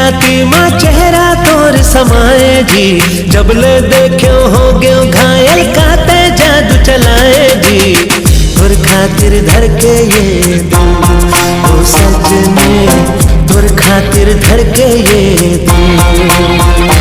राती माँ चेहरा तोर समाए जी, जब ले देखो हो गयो घायल काते जादू चलाए जी। तुर खातिर धड़के ये दिल ओ सजने, तुर खातिर धड़के ये दिल।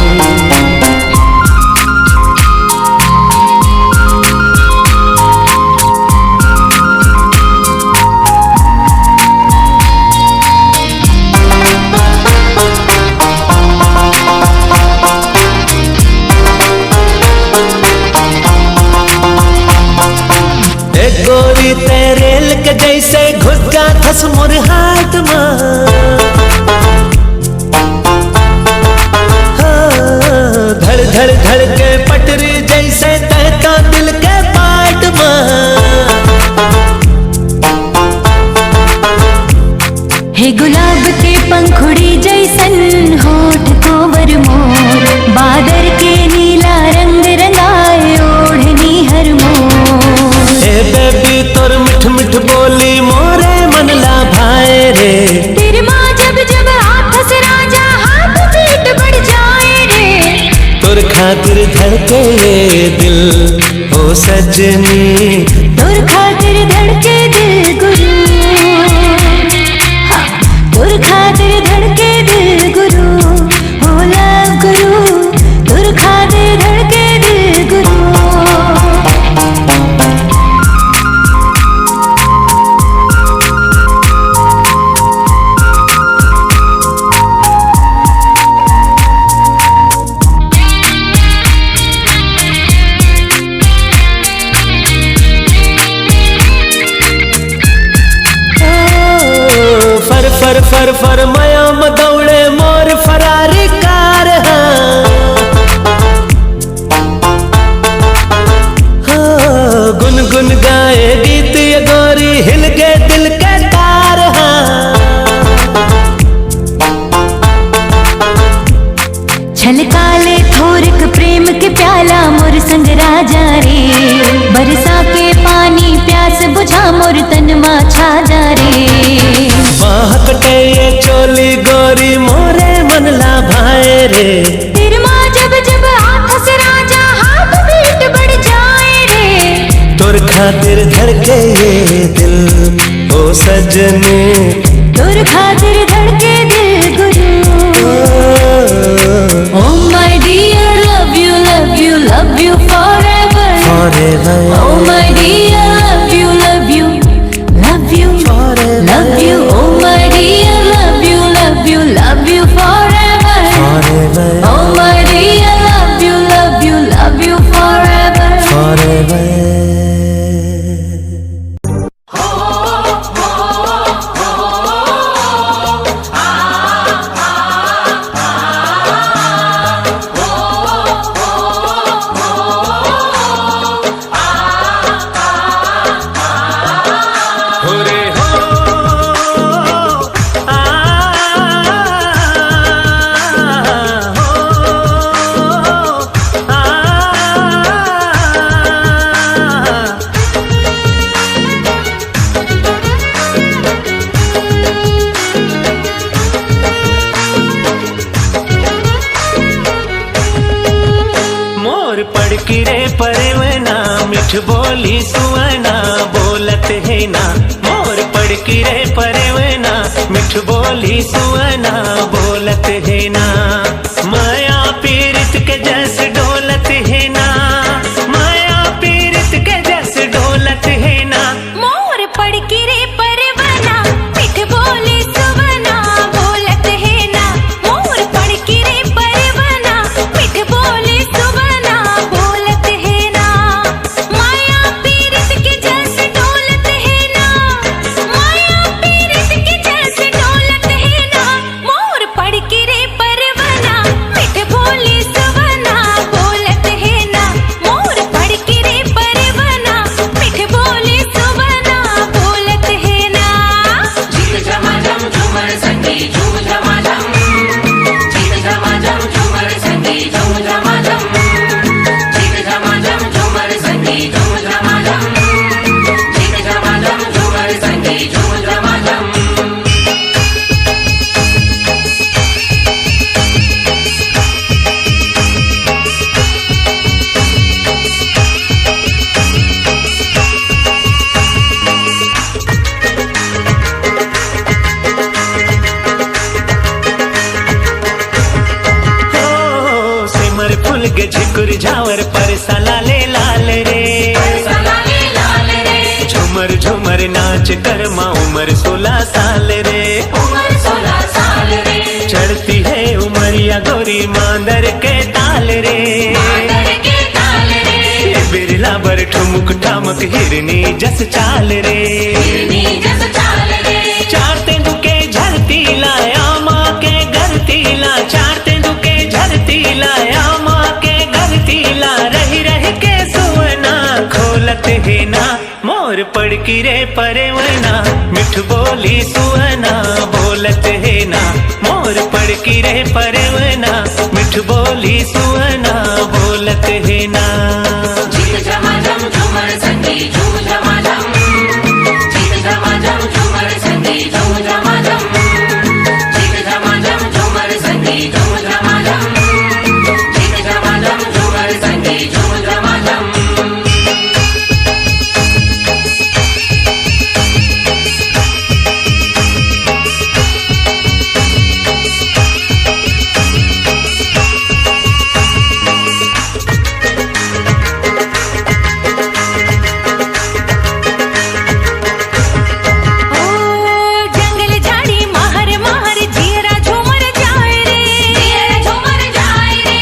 गोरी तेरेल के जैसे घुस जा धस मोर हाथ माँ, धड़ धड़ धड़ के पटरी जैसे तहता दिल के पाट माँ। हे गुलाब के पंखुड़ी जैसन होठ कोवर मोर, बादर के नीला रंग रंगाए ओढ़नी हर मोर। हे बेबी तोर मिठ मिठ बोली मोरे मन ला भाए रे, तेरे माँ जब जब हाथ से राजा हाथ पीट बढ़ जाए रे। तुर खातिर धड़के ये दिल ओ सजनी, तुर खातिर धड़के दिल गुरु, तुर खातिर धड़के दिल गुरु, ओ लव गुरु, तुर खातिर धड़के दिल गुरु। फर फर फर मयाम दौड़े मोर फरारी कार गुन गुन गाए गीत ये गोरी हिल के दिल के तार। छलकाले थोरक प्रेम के प्याला मोर संग राजा रे, बरसा के पानी प्यास बुझा मोर तन मा छा जा रे। कटे ये चोली गोरी मोरे मन ला भाए रे, तेरे माँ जब जब हाथ से राजा हाथ पीट बढ़ जाए रे। तुर खातिर धड़के ये दिल ओ सजने, तुर खातिर धड़के दिल गुरु। Oh my dear, love you forever, forever। Oh my dear, love you forever, love you, oh my dear, love you forever, forever। oh my dear, love you forever, forever। पड़किरे परवना मिठ बोली सुवना बोलत है ना, मोर पड़किरे परवना मिठ बोली सुवना बोलत है ना। माया पीरित के जस डोलत है ना, माया पीरित के जस डोलत है ना। मोर पड़किरे परवना मिठ बोली सुवना बोलत है ना, मोर पड़किरे परवना मिठ बोली सुवना बोलत है ना। माया पीरित के जस डोलत है ना, माया पीरित के जस डोलत है ना। मोर पड़किरे परवना मिठ बोली सुवना बोलत है ना, मोर पड़किरे परवना मिठ बोली सुवना बोलत है ना। झील झमाझम झूमर संगी झूम झमाझम, झील झमाझम झूमर संगी झूम झमाझम, झील झमाझम झूमर संगी झूम झमाझम, झील झमाझम झूमर संगी झूम झमाझम। अलगे झिकुर झावर परसा लाले लाल रे लाले लाल रे झुमर झुमर नाच करमा उम्र 16 साल रे उम्र 16 साल रे चढ़ती है उमरिया गोरी मांदर के ताल रे मांदर के ताल रे बिरला बर ठुमुक ठामक हिरनी जस चाल रे हिरनी जस चाल रे चार तेंदुके झरती लाया माँ के घर तीला चार तेंदुके झरती लाया माँ के घर तीला रही रही के सुवना खोलत है ना मोर पड़की रे परवना मिठ बोली सुवना बोलत है ना मोर पड़की रे परवना मिठ बोली सुवना बोलत है ना झिक झमाझम झूमर संगी झूम झमाझम झिक झमाझम झूमर संगी झूम झमाझम झिक झमाझम झूमर संगी झूम झमाझम झिक झमाझम झूमर संगी झूम झमाझम ओ जंगल झाड़ी महर महर जीरा झूमर जाए रे तेरा झूमर जाए रे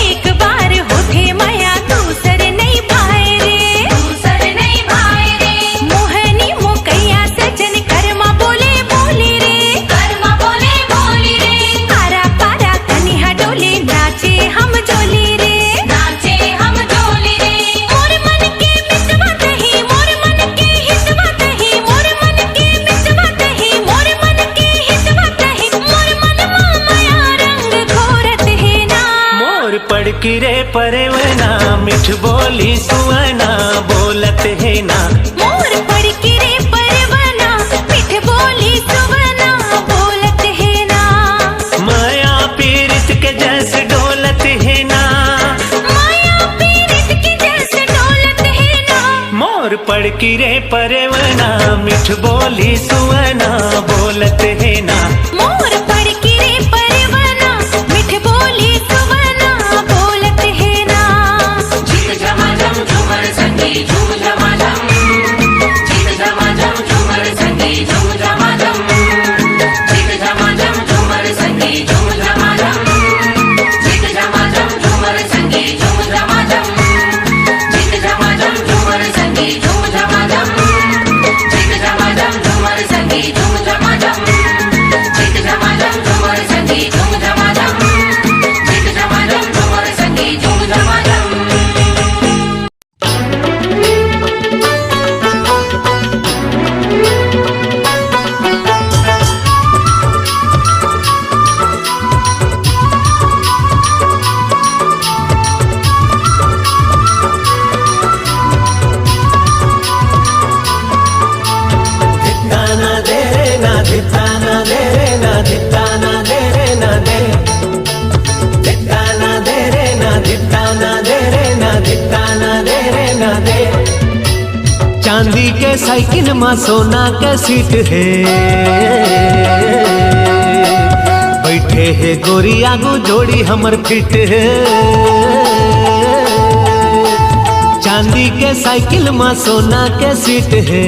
एक बार होठे माया दूसर नहीं भाए रे दूसर नहीं भाई रे मोहनी मोकैया सजन कर्मा बोले बोले रे कर्मा बोले बोली रे आरा पारा कनिहा डोले नाचे हम जोली रे नाचे हम डोली रे मोर मन के मितवा कही मोर मन के हितवा कही मोर मन के मितवा कही मोर मन के हितवा कही मोर मन माया रंग घोरत है ना मोर पड़की रे परवना मिठ बोली सुवना बोलत है ना मोर पड़की रे परवना मिठ बोली सुवना बोलत है ना माया पीरित के जैस डोलत है ना माया पीरित की जैसे डोलत है ना मोर पड़की रे परवना मिठ बोली सुवना बोलत है ना मोर पड़की रे परवना मिठ बोली सुवना बोलत है ना झिक झमाझम झूमर संगी झूम झमाझम झिक झमाझम झूमर संगी झूम झमाझम झिक झमाझम झूमर संगी झूम झमाझम झिक झमाझम झूमर संगी झूम झमाझम झिक झमाझम झूमर संगी झूम झमाझम झिक झमाझम झूमर संगी झूम झमाझम झिक झमाझम झूमर संगी झूम झमाझम झिक झमाझम झूमर संगी झूम झमाझम धित्ताना दे रे ना धित्ताना दे रे ना धित्ताना दे रे ना दे धित्ताना दे रे ना धित्ताना दे रे ना धित्ताना दे रे ना दे चांदी के साइकिल में सोना के सीट है बैठे है गोरी आगू जोड़ी हमर फिट है चांदी के साइकिल में सोना के सीट है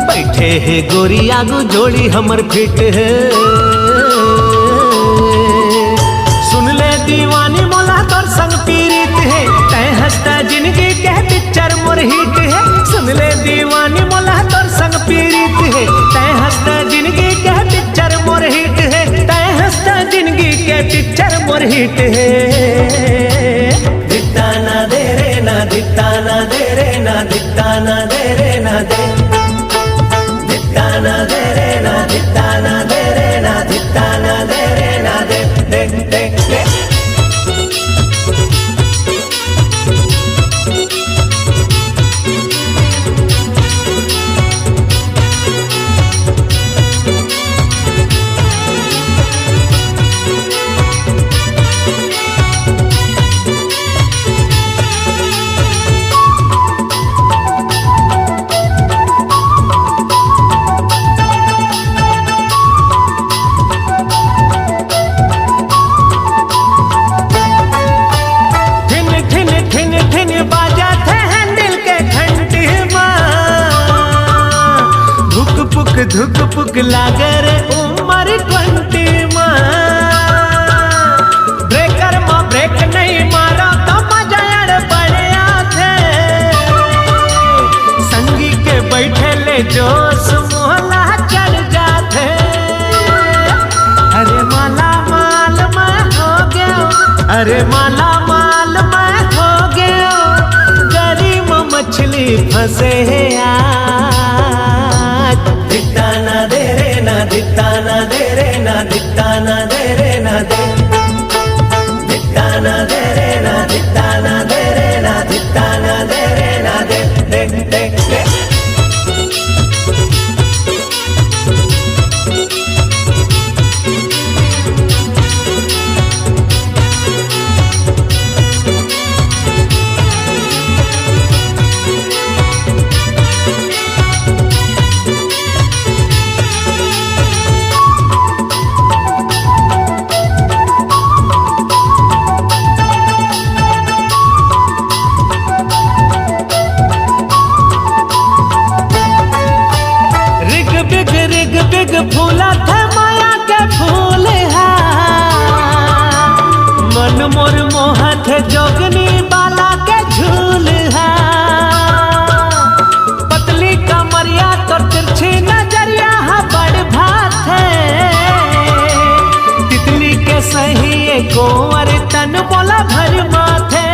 बैठे है गोरी आगू जोड़ी हमर फिट है सुन ले दीवानी मोला तोर संग पीड़ित है तय हंसता जिंदगी के पिक्चर मोर हिट है सुन ले दीवानी मोला तोर संग पीड़ित है तय हंसता जिंदगी के पिक्चर मोर हिट है तय हंसता जिंदगी के पिक्चर मोर हिट है धित्ताना दे रे ना धित्ताना दे रे ना धित्ताना दे रे ना दे धित्ताना दे रे ना धित्ताना दे रे ना धित्ताना दे रे ना दे दे दे दे धुक पुक लागर उमर 20 ब्रेकर में ब्रेक नहीं मारा तो मजा बढ़िया थे संगी के बैठे ले जोश मोहला चढ़ जाते अरे माला माल मैं हो गया अरे माला माल मैं हो गया गरीब मछली फंसे आज दिखता ना दे रे ना दिखता ना दे रे ना दिखता ना दे रे ना दे दिखता ना दे रे ना दिखता ना दे रे ना दिखता ना दे रे ना दे देख देख देख फूला थे माया के फूल है मन मोर मोहत जोगनी बाला के झूल है पतली कमरिया तो तिरछी नजरिया है बड़ भात है तितली के सही गोवर तन बोला भर माथे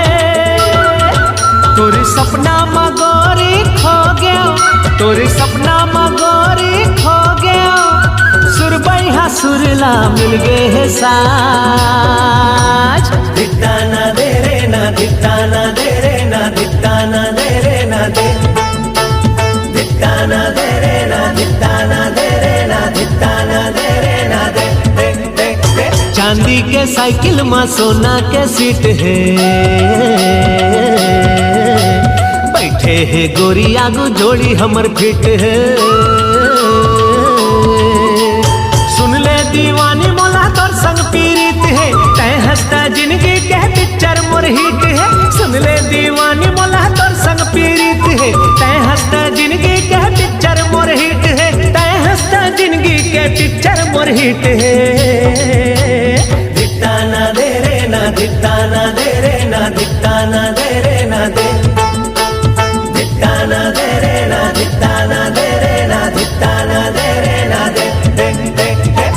तोरे सपना मगोरी खो गया तोरे सपना मगोरी खो गया सुरबैया सुरला मिल गए है साज दिखता ना दे रे ना दिखता ना दे रे ना दिखता ना दे रे ना दे दिखता ना दे रे ना दिखता ना दे रे ना दिखता ना दे रे ना दे देख देख देख चांदी के साइकिल में सोना के सीट है बैठे है गोरी आगू जोड़ी हमर फिट है सुन ले दीवानी मोला तोर संग पीड़ित है तय हंसता जिंदगी के पिक्चर मोर हिट है सुन ले दीवानी मोला तोर संग पीड़ित है तय हंसता जिंदगी के पिक्चर मोर हिट है तय हंसता जिंदगी के पिक्चर मोर हिट है दिखता ना दे रे ना दिखता ना दे रे ना दिखता ना दे रे ना दे दिखता ना दे रे ना दिखता ना दे रे ना दिखता ना दे रे ना दे देख देख देख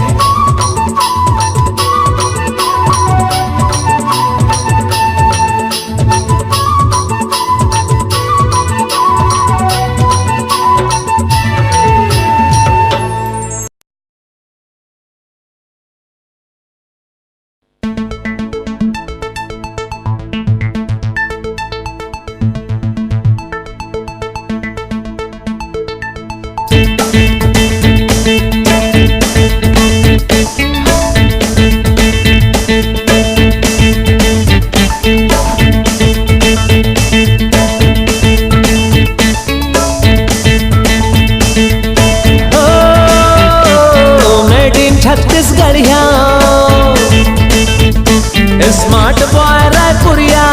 छत्तीसगढ़िया स्मार्ट बॉय रायपुरिया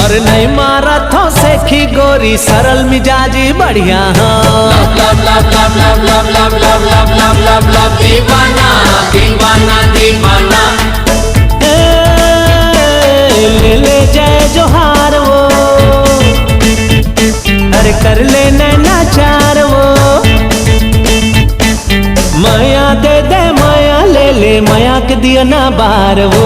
और नहीं मारा थो सेखी गोरी सरल मिजाजी बढ़िया दीवाना दीवाना दीवाना ले ले जय जोहार वो अरे कर ले नैना चार वो माया दे दे माया ले ले माया के दिया ना बार वो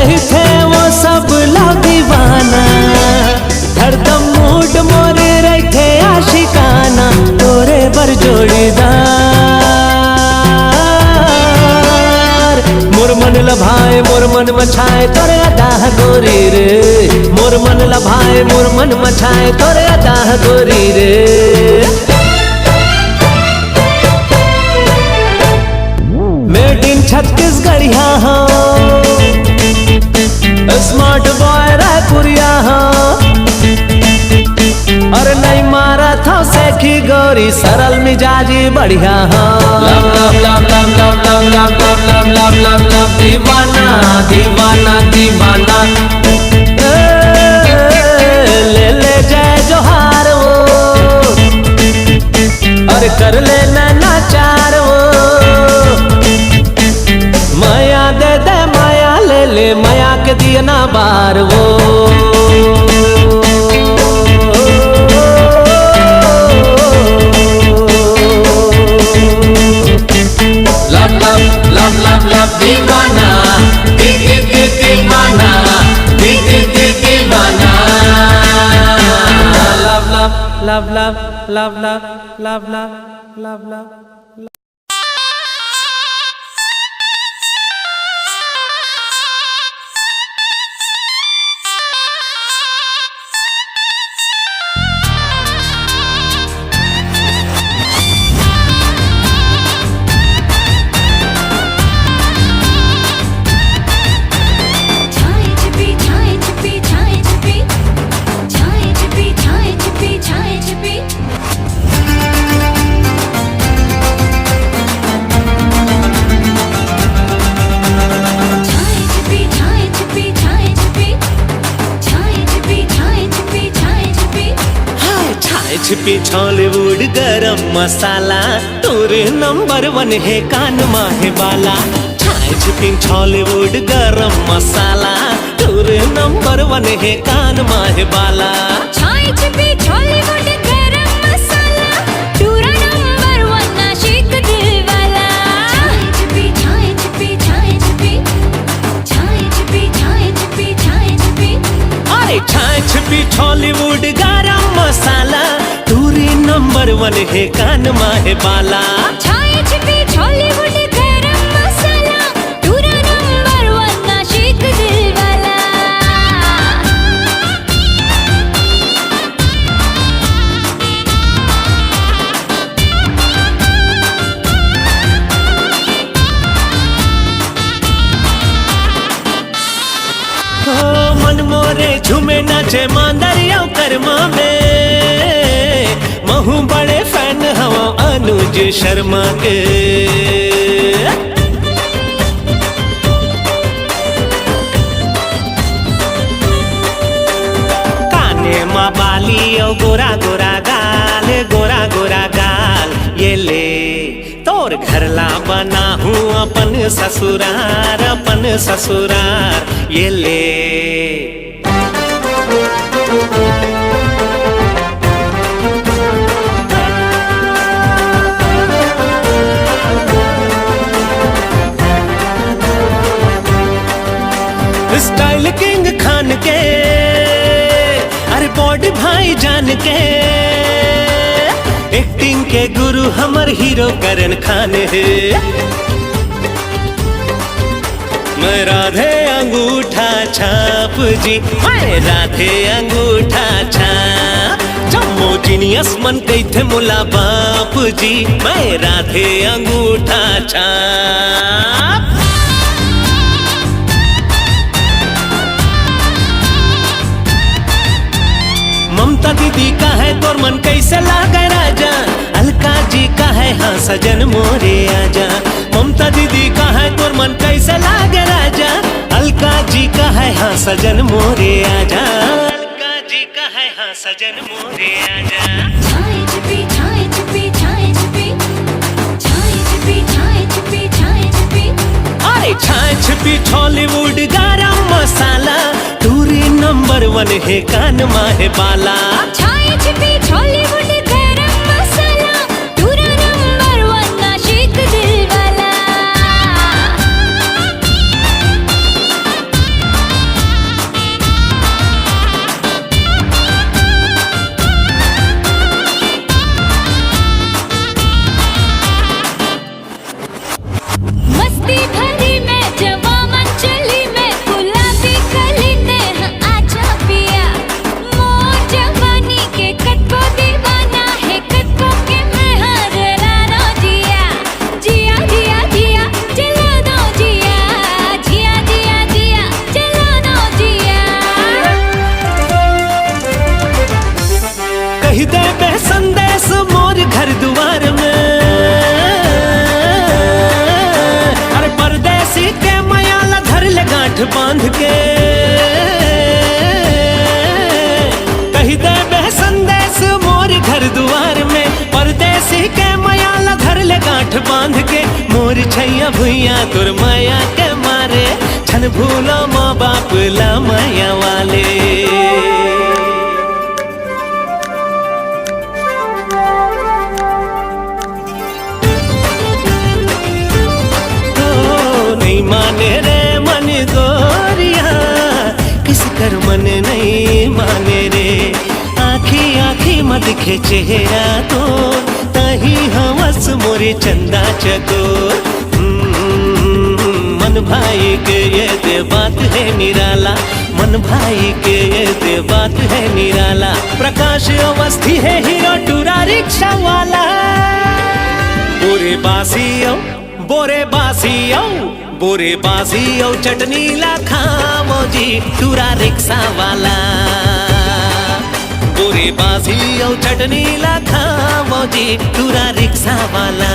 रहे थे वो सब लोग दीवाना, हरदम मूड मोरे रहे थे आशिकाना, तोरे बर जोड़ीदार। मोर मन लभाए मोर मन मछाए तोरे अदाह गोरी रे, मोर मन लभाए मोर मन मछाए तोरे अदाह गोरी रे। मेड इन छत्तीसगढ़िया हो, स्मार्ट बॉय रायपुरिया हो, और नहीं मारा था सेखी गोरी सरल मिजाजी बढ़िया हो। Love love love love love love love love love love love दीवाना दीवाना दीवाना। ले ले जय जोहार वो, और कर ले नाचार वो, माया दे दे माया ले ले माया के दिए ना बार वो। Love love love love love दीवाना दीवाना दीवाना। Love love love love love love love love love love. छिपी हॉलीवुड गरम मसाला, तोरे नंबर 1 है कान माहे वाला। छिपी हॉलीवुड गरम मसाला, तोरे नंबर 1 है कान माहे वाला। छिपी हॉलीवुड गरम मसाला, तोरा नंबर 1 नाशिक दिल वाला। छिपी छिपी छिपी अरे छिपी हॉलीवुड गरम मसाला, तोरे नंबर 1 है कान माहे वाला। छिपी हॉलीवुड गरम मसाला, तोरा नंबर 1 नाशिक दिल वाला। मन मोरे झूमे नाचे मांदरिया करमा में, महू बड़े फैन हवा अनुज शर्मा के। काने माँ बाली और गोरा गोरा गाल, गोरा गोरा गाल, ये ले तोर घरला बना हूँ अपन ससुरार, अपन ससुरार, ये ले। स्टाइल किंग खान के, अरे बॉडी भाई जान के, एक्टिंग के गुरु हमर हीरो करण खान है। मैं राधे अंगूठा छाप जी, मैं राधे अंगूठा छाप, जम्मू जीनियस मन कहते मुला बाप जी, मैं राधे अंगूठा छाप। ममता दीदी का है तोर मन कैसे लागे राजा, अलका जी का है हाँ सजन मोरे आजा। ममता दीदी का है तोर मन कैसे लागे राजा, अलका जी का है हाँ सजन मोरे आजा, अलका जी का है हाँ सजन मोरे आजा। अरे छिपी हॉलीवुड गरम मसाला, तोरे नंबर 1 है कान माहे वाला। छिपी हॉलीवुड गरम मसाला, तोरा नंबर 1 नाशिक दिल वाला। गांठ बांध के कही दे बह संदेश मोर घर दुआर में, परदेसी के मयाला धर ले गांठ बांध के। मोर छैया भुइया तुर माया के मारे, छन भूलो माँ बाप ला माया वाले। नहीं माने रे मन गोरिया, किस कर मन नहीं माने रे। आखी आखी मत दिखे चेहरा तो, तही हवस मोरे चंदा चकोर। मन भाई के ये दे बात है निराला, मन भाई के ये दे बात है निराला। प्रकाश अवस्थी है हीरो टूरा रिक्शा वाला। बोरे बासियो बोरे बासियो बोरे बासियो चटनी ला खामो जी टूरा रिक्शा वाला। बोरे बासियो चटनी ला खामो जी टूरा रिक्शा वाला।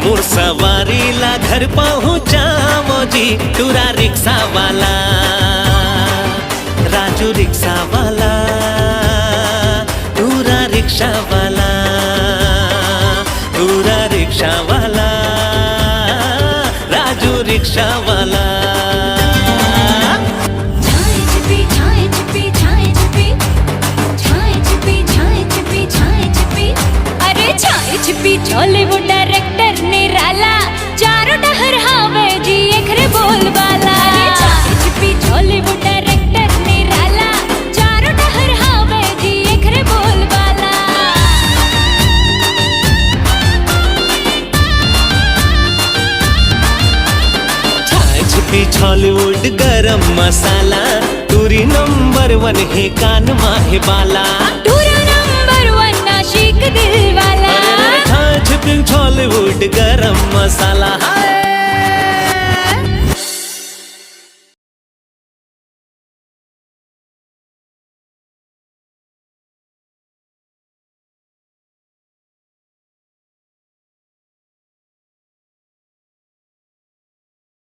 मोर सवारी ला घर पहुँचामो जी टूरा रिक्शा वाला। राजू रिक्शा वाला, टूरा रिक्शा वाला, टूरा रिक्शा वाला, राजू रिक्शा वाला। छाए छिपी छाए छिपी छाए छिपी छाए छिपी छाए छिपी छाए छिपी। अरे छाए छिपी बॉलीवुड डायरेक्टर निराला, चारों डहर हावे जी एकरे बोल वाला। छाए छिपी बॉलीवुड डायरेक्टर निराला, चारों डहर हावे जी एकरे बोल वाला। हॉलीवुड गरम मसाला, टूरी नंबर 1 है कान माहे बाला। टूरा नंबर 1 नाशिक दिल वाला। हॉलीवुड गरम मसाला।